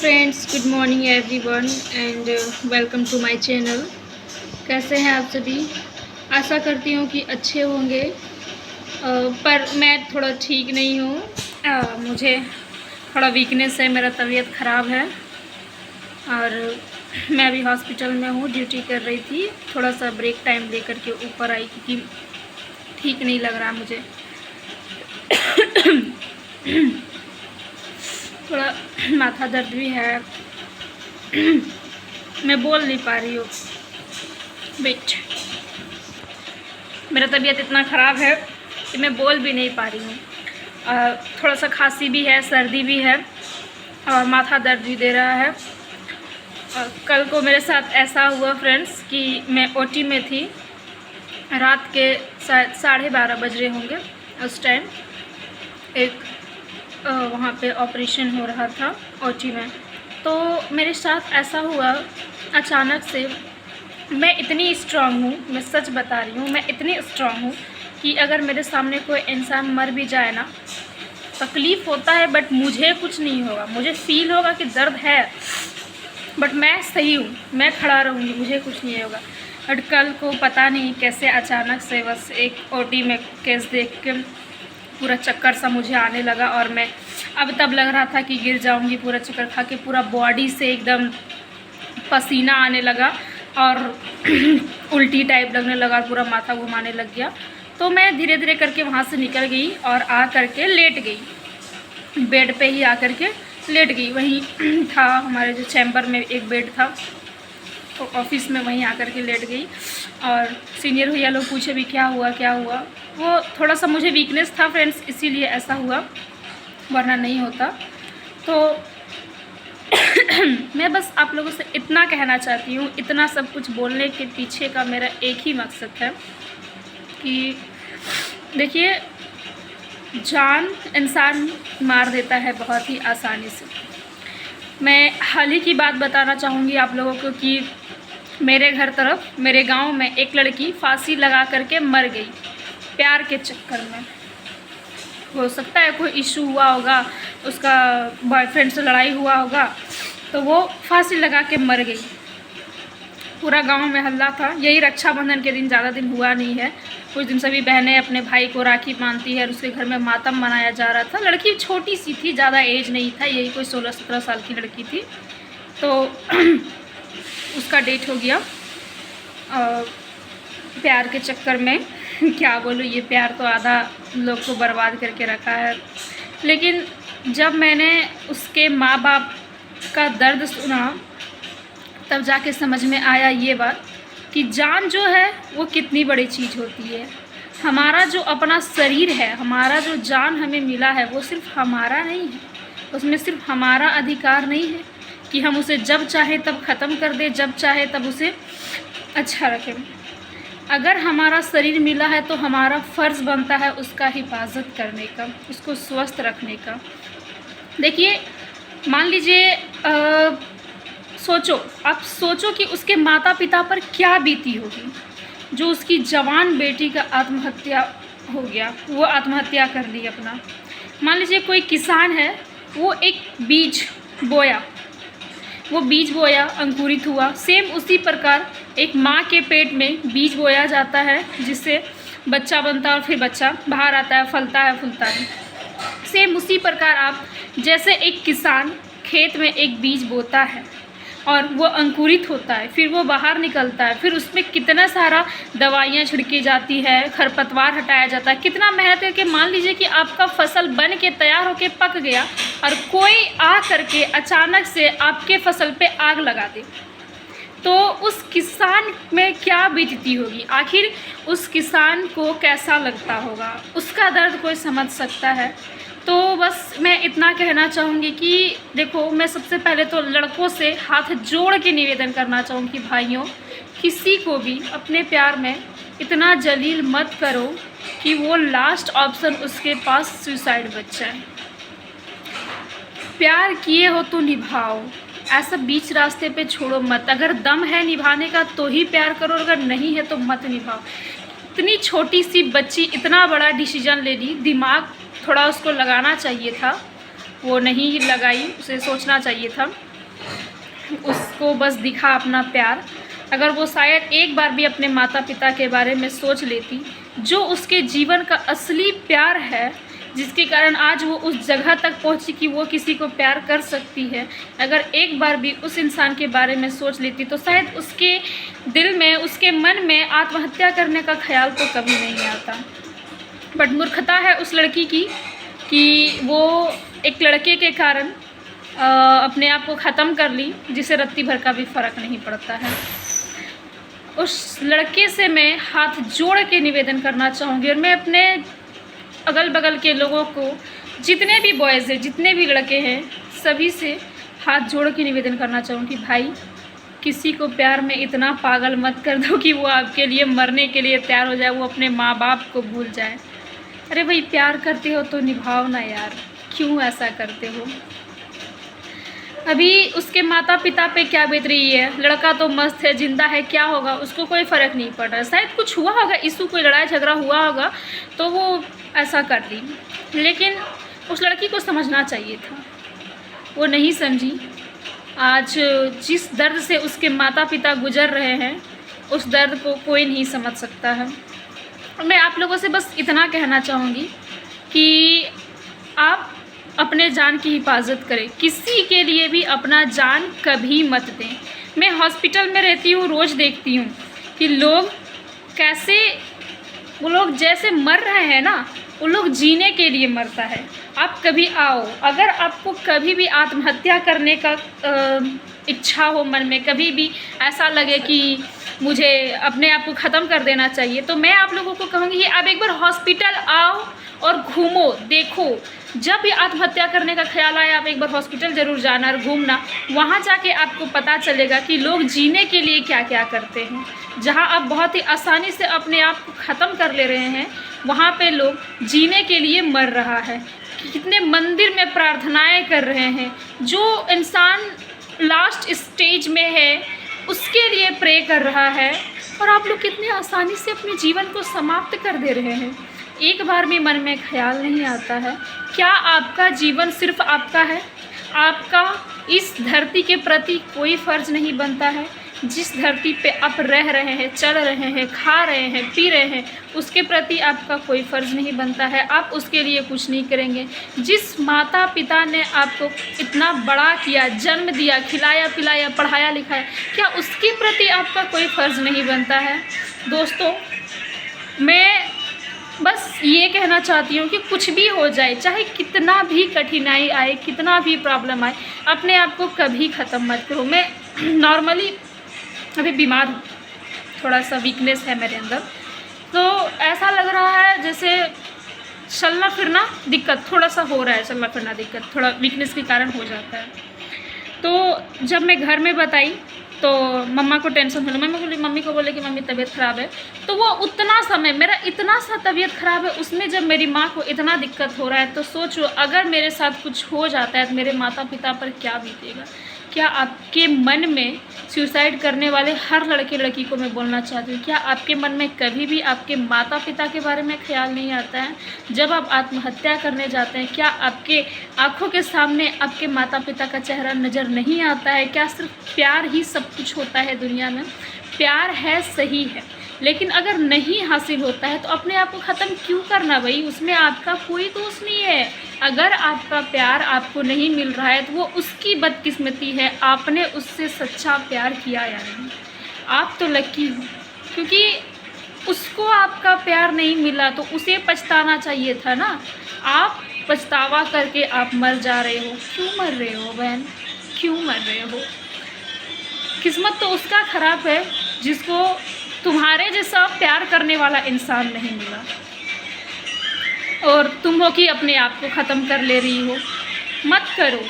Friends, good morning everyone and welcome to my channel. कैसे हैं आप सभी? आशा करती हूँ कि अच्छे होंगे। पर मैं थोड़ा ठीक नहीं हूँ। मुझे थोड़ा वीकनेस है, मेरा तबीयत ख़राब है और मैं अभी हॉस्पिटल में हूँ, ड्यूटी कर रही थी। थोड़ा सा ब्रेक टाइम लेकर के ऊपर आई क्योंकि ठीक नहीं लग रहा मुझे। थोड़ा माथा दर्द भी है। मैं बोल नहीं पा रही हूँ। वेट, मेरा तबीयत इतना ख़राब है कि मैं बोल भी नहीं पा रही हूँ। थोड़ा सा खांसी भी है, सर्दी भी है और माथा दर्द भी दे रहा है। कल को मेरे साथ ऐसा हुआ फ्रेंड्स कि मैं ओटी में थी। रात के शायद 12:30 बज रहे होंगे। उस टाइम एक वहाँ पे ऑपरेशन हो रहा था ओटी में। तो मेरे साथ ऐसा हुआ अचानक से। मैं इतनी स्ट्रांग हूँ, मैं सच बता रही हूँ, मैं इतनी स्ट्रांग हूँ कि अगर मेरे सामने कोई इंसान मर भी जाए ना, तकलीफ़ होता है बट मुझे कुछ नहीं होगा। मुझे फील होगा कि दर्द है बट मैं सही हूँ, मैं खड़ा रहूँगी, मुझे कुछ नहीं होगा। बट कल को पता नहीं कैसे अचानक से बस एक ओटी में केस देख के पूरा चक्कर सा मुझे आने लगा और मैं तब लग रहा था कि गिर जाऊंगी। पूरा चक्कर खा के पूरा बॉडी से एकदम पसीना आने लगा और उल्टी टाइप लगने लगा, पूरा माथा घुमाने लग गया। तो मैं धीरे धीरे करके वहाँ से निकल गई और आ करके लेट गई, बेड पे ही आ करके लेट गई। वहीं था हमारे जो चैम्बर में एक बेड था, तो ऑफिस में वहीं आकर के लेट गई। और सीनियर भैया लोग पूछे भी क्या हुआ क्या हुआ। वो थोड़ा सा मुझे वीकनेस था फ्रेंड्स, इसीलिए ऐसा हुआ, वरना नहीं होता। तो मैं बस आप लोगों से इतना कहना चाहती हूँ, इतना सब कुछ बोलने के पीछे का मेरा एक ही मकसद है कि देखिए, जान इंसान मार देता है बहुत ही आसानी से। मैं हाल ही की बात बताना चाहूँगी आप लोगों को कि मेरे घर तरफ, मेरे गांव में एक लड़की फांसी लगा करके मर गई प्यार के चक्कर में। हो सकता है कोई इशू हुआ होगा, उसका बॉयफ्रेंड से लड़ाई हुआ होगा, तो वो फांसी लगा के मर गई। पूरा गांव में हल्ला था। यही रक्षाबंधन के दिन, ज़्यादा दिन हुआ नहीं है, कुछ दिन सभी बहनें अपने भाई को राखी बांधती है और उसके घर में मातम मनाया जा रहा था। लड़की छोटी सी थी, ज़्यादा एज नहीं था, यही कोई 16-17 साल की लड़की थी। तो उसका डेट हो गया प्यार के चक्कर में। क्या बोलूँ, ये प्यार तो आधा लोग को बर्बाद करके रखा है। लेकिन जब मैंने उसके माँ बाप का दर्द सुना, तब जाके समझ में आया ये बात कि जान जो है वो कितनी बड़ी चीज़ होती है। हमारा जो अपना शरीर है, हमारा जो जान हमें मिला है, वो सिर्फ हमारा नहीं है, उसमें सिर्फ हमारा अधिकार नहीं है कि हम उसे जब चाहे तब ख़त्म कर दें, जब चाहे तब उसे अच्छा रखें। अगर हमारा शरीर मिला है तो हमारा फ़र्ज़ बनता है उसका हिफाजत करने का, उसको स्वस्थ रखने का। देखिए, मान लीजिए आप सोचो कि उसके माता पिता पर क्या बीती होगी, जो उसकी जवान बेटी का आत्महत्या हो गया, वो आत्महत्या कर ली अपना। मान लीजिए कोई किसान है, वो एक बीज बोया, वो बीज बोया, अंकुरित हुआ। सेम उसी प्रकार एक माँ के पेट में बीज बोया जाता है, जिससे बच्चा बनता है और फिर बच्चा बाहर आता है, फलता है, फूलता है। सेम उसी प्रकार आप जैसे एक किसान खेत में एक बीज बोता है और वो अंकुरित होता है, फिर वो बाहर निकलता है, फिर उसमें कितना सारा दवाइयाँ छिड़की जाती है, खरपतवार हटाया जाता है, कितना मेहनत करके। मान लीजिए कि आपका फसल बन के तैयार होके पक गया और कोई आ करके अचानक से आपके फसल पे आग लगा दे, तो उस किसान में क्या बीतती होगी? आखिर उस किसान को कैसा लगता होगा? उसका दर्द कोई समझ सकता है? तो बस मैं इतना कहना चाहूँगी कि देखो, मैं सबसे पहले तो लड़कों से हाथ जोड़ के निवेदन करना चाहूँगी कि भाइयों, किसी को भी अपने प्यार में इतना जलील मत करो कि वो लास्ट ऑप्शन उसके पास सुसाइड बच जाए। प्यार किए हो तो निभाओ, ऐसा बीच रास्ते पे छोड़ो मत। अगर दम है निभाने का तो ही प्यार करो, अगर नहीं है तो मत निभाओ। इतनी छोटी सी बच्ची इतना बड़ा डिसीजन ले ली, दिमाग थोड़ा उसको लगाना चाहिए था। वो नहीं लगाई, उसे सोचना चाहिए था। उसको बस दिखा अपना प्यार। अगर वो शायद एक बार भी अपने माता पिता के बारे में सोच लेती, जो उसके जीवन का असली प्यार है, जिसके कारण आज वो उस जगह तक पहुंची कि वो किसी को प्यार कर सकती है, अगर एक बार भी उस इंसान के बारे में सोच लेती तो शायद उसके दिल में, उसके मन में आत्महत्या करने का ख्याल तो कभी नहीं आता। बट मूर्खता है उस लड़की की कि वो एक लड़के के कारण अपने आप को ख़त्म कर ली, जिसे रत्ती भर का भी फ़र्क नहीं पड़ता है। उस लड़के से मैं हाथ जोड़ के निवेदन करना चाहूँगी, और मैं अपने अगल बगल के लोगों को, जितने भी बॉयज़ हैं, जितने भी लड़के हैं, सभी से हाथ जोड़ के निवेदन करना चाहूँगी, भाई किसी को प्यार में इतना पागल मत कर दो कि वो आपके लिए मरने के लिए तैयार हो जाए, वो अपने माँ बाप को भूल जाए। अरे भाई, प्यार करते हो तो निभाओ ना यार, क्यों ऐसा करते हो। अभी उसके माता पिता पे क्या बीत रही है, लड़का तो मस्त है, ज़िंदा है, क्या होगा उसको कोई फ़र्क नहीं पड़ रहा। शायद कुछ हुआ होगा, इशू कोई लड़ाई झगड़ा हुआ होगा तो वो ऐसा कर दी, लेकिन उस लड़की को समझना चाहिए था, वो नहीं समझी। आज जिस दर्द से उसके माता पिता गुजर रहे हैं, उस दर्द को कोई नहीं समझ सकता है। मैं आप लोगों से बस इतना कहना चाहूँगी कि आप अपने जान की हिफाजत करें, किसी के लिए भी अपना जान कभी मत दें। मैं हॉस्पिटल में रहती हूँ, रोज़ देखती हूँ कि लोग कैसे, वो लोग जैसे मर रहे हैं ना, वो लोग जीने के लिए मरता है। आप कभी आओ, अगर आपको कभी भी आत्महत्या करने का इच्छा हो मन में, कभी भी ऐसा लगे कि मुझे अपने आप को ख़त्म कर देना चाहिए, तो मैं आप लोगों को कहूँगी कि आप एक बार हॉस्पिटल आओ और घूमो, देखो। जब भी आत्महत्या करने का ख्याल आए, आप एक बार हॉस्पिटल ज़रूर जाना और घूमना। वहाँ जाके आपको पता चलेगा कि लोग जीने के लिए क्या क्या करते हैं। जहाँ आप बहुत ही आसानी से अपने आप को ख़त्म कर ले रहे हैं, वहाँ पे लोग जीने के लिए मर रहा है। कितने मंदिर में प्रार्थनाएं कर रहे हैं, जो इंसान लास्ट स्टेज में है उसके लिए प्रे कर रहा है, और आप लोग कितनी आसानी से अपने जीवन को समाप्त कर दे रहे हैं। एक बार भी मन में ख्याल नहीं आता है, क्या आपका जीवन सिर्फ आपका है? आपका इस धरती के प्रति कोई फ़र्ज़ नहीं बनता है? जिस धरती पे आप रह रहे हैं, चल रहे हैं, खा रहे हैं, पी रहे हैं, उसके प्रति आपका कोई फ़र्ज़ नहीं बनता है? आप उसके लिए कुछ नहीं करेंगे? जिस माता पिता ने आपको इतना बड़ा किया, जन्म दिया, खिलाया पिलाया, पढ़ाया लिखाया, क्या उसके प्रति आपका कोई फ़र्ज़ नहीं बनता है? दोस्तों, मैं बस ये कहना चाहती हूँ कि कुछ भी हो जाए, चाहे कितना भी कठिनाई आए, कितना भी प्रॉब्लम आए, अपने आप को कभी ख़त्म मत करो। मैं नॉर्मली अभी बीमार हूँ, थोड़ा सा वीकनेस है मेरे अंदर, तो ऐसा लग रहा है जैसे चलना फिरना दिक्कत, थोड़ा सा हो रहा है चलना फिरना दिक्कत, थोड़ा वीकनेस के कारण हो जाता है। तो जब मैं घर में बताई तो मम्मा को टेंशन हुई। मम्मी को बोले कि मम्मी तबीयत ख़राब है। तो वो उतना समय, मेरा इतना सा तबीयत ख़राब है, उसमें जब मेरी माँ को इतना दिक्कत हो रहा है, तो सोचो अगर मेरे साथ कुछ हो जाता है तो मेरे माता पिता पर क्या बीतेगा। क्या आपके मन में, सुसाइड करने वाले हर लड़के लड़की को मैं बोलना चाहती हूँ, क्या आपके मन में कभी भी आपके माता पिता के बारे में ख्याल नहीं आता है? जब आप आत्महत्या करने जाते हैं, क्या आपके आँखों के सामने आपके माता पिता का चेहरा नज़र नहीं आता है? क्या सिर्फ प्यार ही सब कुछ होता है दुनिया में? प्यार है, सही है, लेकिन अगर नहीं हासिल होता है तो अपने आप को ख़त्म क्यों करना भाई? उसमें आपका कोई दोष नहीं है। अगर आपका प्यार आपको नहीं मिल रहा है तो वो उसकी बदकिस्मती है, आपने उससे सच्चा प्यार किया या नहीं। आप तो लकी हो, क्योंकि उसको आपका प्यार नहीं मिला तो उसे पछताना चाहिए था ना। आप पछतावा करके आप मर जा रहे हो। क्यों मर रहे हो बहन, क्यों मर रहे हो? किस्मत तो उसका ख़राब है जिसको तुम्हारे जैसा प्यार करने वाला इंसान नहीं मिला, और तुम हो कि अपने आप को ख़त्म कर ले रही हो। मत करो,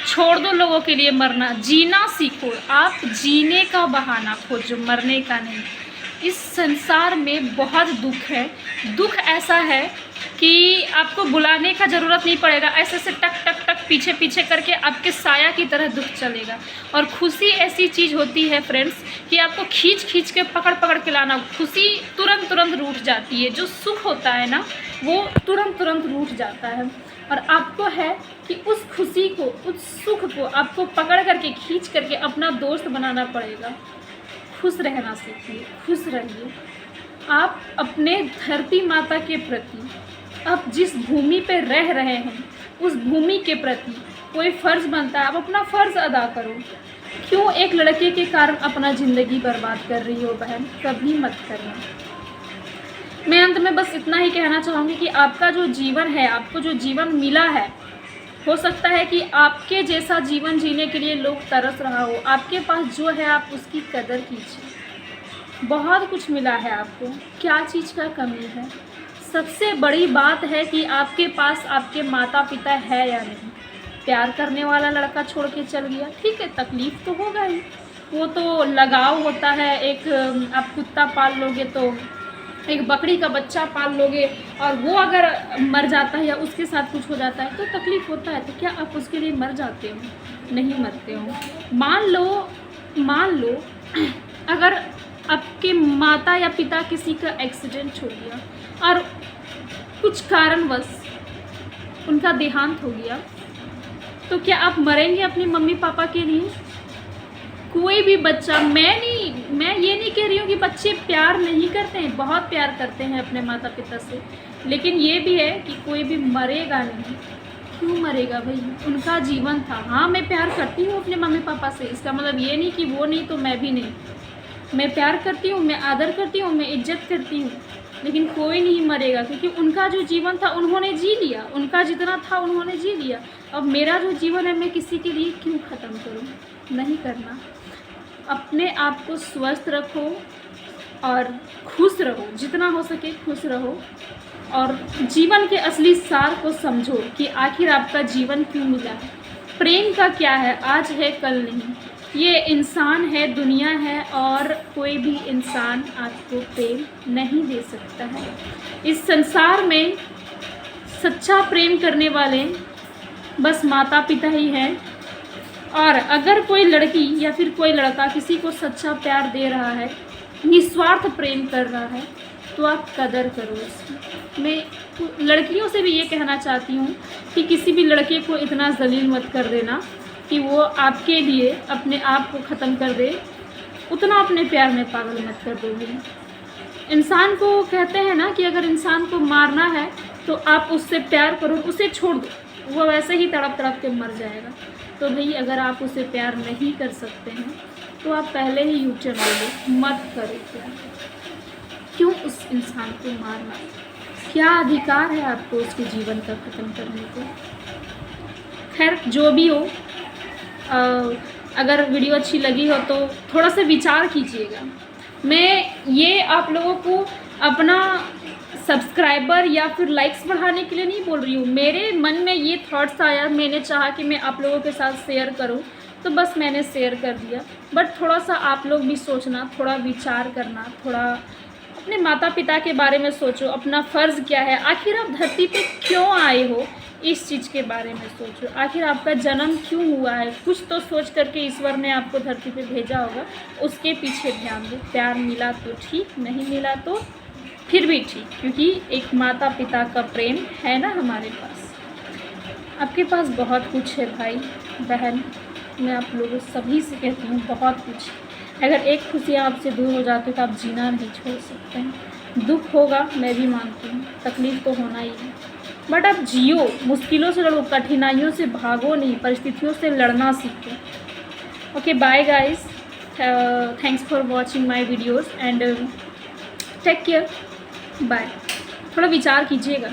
छोड़ दो लोगों के लिए मरना, जीना सीखो। आप जीने का बहाना खोजो, मरने का नहीं। इस संसार में बहुत दुख है, दुख ऐसा है कि आपको बुलाने का ज़रूरत नहीं पड़ेगा, ऐसे से टक टक टक पीछे पीछे करके आपके साया की तरह दुख चलेगा। और खुशी ऐसी चीज़ होती है फ्रेंड्स कि आपको खींच खींच के पकड़ पकड़ के लाना, खुशी तुरंत तुरंत रूठ जाती है। जो सुख होता है ना, वो तुरंत तुरंत रूठ जाता है। और आपको है कि उस खुशी को, उस सुख को आपको पकड़ करके, खींच करके अपना दोस्त बनाना पड़ेगा। खुश रहना सीखिए, खुश रहिए। आप अपने धरती माता के प्रति, आप जिस भूमि पे रह रहे हैं उस भूमि के प्रति कोई फ़र्ज़ बनता है, आप अपना फ़र्ज़ अदा करो। क्यों एक लड़के के कारण अपना ज़िंदगी बर्बाद कर रही हो बहन, कभी मत करना। मैं अंत में बस इतना ही कहना चाहूँगी कि आपका जो जीवन है, आपको जो जीवन मिला है, हो सकता है कि आपके जैसा जीवन जीने के लिए लोग तरस रहा हो। आपके पास जो है आप उसकी कदर कीजिए। बहुत कुछ मिला है आपको, क्या चीज़ का कमी है। सबसे बड़ी बात है कि आपके पास आपके माता पिता है या नहीं। प्यार करने वाला लड़का छोड़ के चल गया, ठीक है, तकलीफ़ तो होगा ही, वो तो लगाव होता है। एक आप कुत्ता पाल लोगे तो, एक बकरी का बच्चा पाल लोगे और वो अगर मर जाता है या उसके साथ कुछ हो जाता है तो तकलीफ़ होता है। तो क्या आप उसके लिए मर जाते हो? नहीं मरते हो। मान लो अगर आपके माता या पिता किसी का एक्सीडेंट हो गया और कुछ कारणवश उनका देहांत हो गया, तो क्या आप मरेंगे अपनी मम्मी पापा के लिए? कोई भी बच्चा, मैं ये नहीं कह रही हूँ कि बच्चे प्यार नहीं करते हैं, बहुत प्यार करते हैं अपने माता पिता से, लेकिन ये भी है कि कोई भी मरेगा नहीं। क्यों मरेगा भाई? उनका जीवन था। हाँ, मैं प्यार करती हूँ अपने मम्मी पापा से, इसका मतलब ये नहीं कि वो नहीं तो मैं भी नहीं। मैं प्यार करती हूँ, मैं आदर करती हूँ, मैं इज्जत करती हूँ, लेकिन कोई नहीं मरेगा, क्योंकि उनका जो जीवन था उन्होंने जी लिया, उनका जितना था उन्होंने जी लिया। अब मेरा जो जीवन है मैं किसी के लिए क्यों ख़त्म करूँ? नहीं करना। अपने आप को स्वस्थ रखो और खुश रहो, जितना हो सके खुश रहो, और जीवन के असली सार को समझो कि आखिर आपका जीवन क्यों मिला है। प्रेम का क्या है, आज है कल नहीं। ये इंसान है, दुनिया है, और कोई भी इंसान आपको प्रेम नहीं दे सकता है। इस संसार में सच्चा प्रेम करने वाले बस माता पिता ही हैं। और अगर कोई लड़की या फिर कोई लड़का किसी को सच्चा प्यार दे रहा है, निस्वार्थ प्रेम कर रहा है, तो आप कदर करो इसकी। मैं लड़कियों से भी ये कहना चाहती हूँ कि किसी भी लड़के को इतना जलील मत कर देना कि वो आपके लिए अपने आप को ख़त्म कर दे। उतना अपने प्यार में पागल मत कर दो भाई। इंसान को कहते हैं ना कि अगर इंसान को मारना है तो आप उससे प्यार करो, उसे छोड़ दो, वो वैसे ही तड़प तड़प के मर जाएगा। तो भाई अगर आप उसे प्यार नहीं कर सकते हैं तो आप पहले ही यूँ चला लो, मत करो प्यार। क्यों उस इंसान को मारना? क्या अधिकार है आपको उसके जीवन का ख़त्म करने को? खैर, जो भी हो, अगर वीडियो अच्छी लगी हो तो थोड़ा सा विचार कीजिएगा। मैं ये आप लोगों को अपना सब्सक्राइबर या फिर लाइक्स बढ़ाने के लिए नहीं बोल रही हूँ। मेरे मन में ये थॉट्स आया, मैंने चाहा कि मैं आप लोगों के साथ शेयर करूँ, तो बस मैंने शेयर कर दिया। बट थोड़ा सा आप लोग भी सोचना, थोड़ा विचार करना, थोड़ा अपने माता पिता के बारे में सोचो, अपना फ़र्ज़ क्या है, आखिर आप धरती पे क्यों आए हो, इस चीज़ के बारे में सोचो। आखिर आपका जन्म क्यों हुआ है, कुछ तो सोच करके ईश्वर ने आपको धरती पे भेजा होगा, उसके पीछे ध्यान दो। प्यार मिला तो ठीक, नहीं मिला तो फिर भी ठीक, क्योंकि एक माता पिता का प्रेम है ना हमारे पास। आपके पास बहुत कुछ है भाई बहन, मैं आप लोगों सभी से कहती हूँ बहुत कुछ। अगर एक खुशी आपसे दूर हो जाती है तो आप जीना नहीं छोड़ सकते हैं। दुख होगा, मैं भी मानती हूँ, तकलीफ़ तो होना ही है, बट आप जियो, मुश्किलों से लड़ो, कठिनाइयों से भागो नहीं, परिस्थितियों से लड़ना सीखो। Okay, bye guys, thanks for watching my videos and take care, bye. थोड़ा विचार कीजिएगा।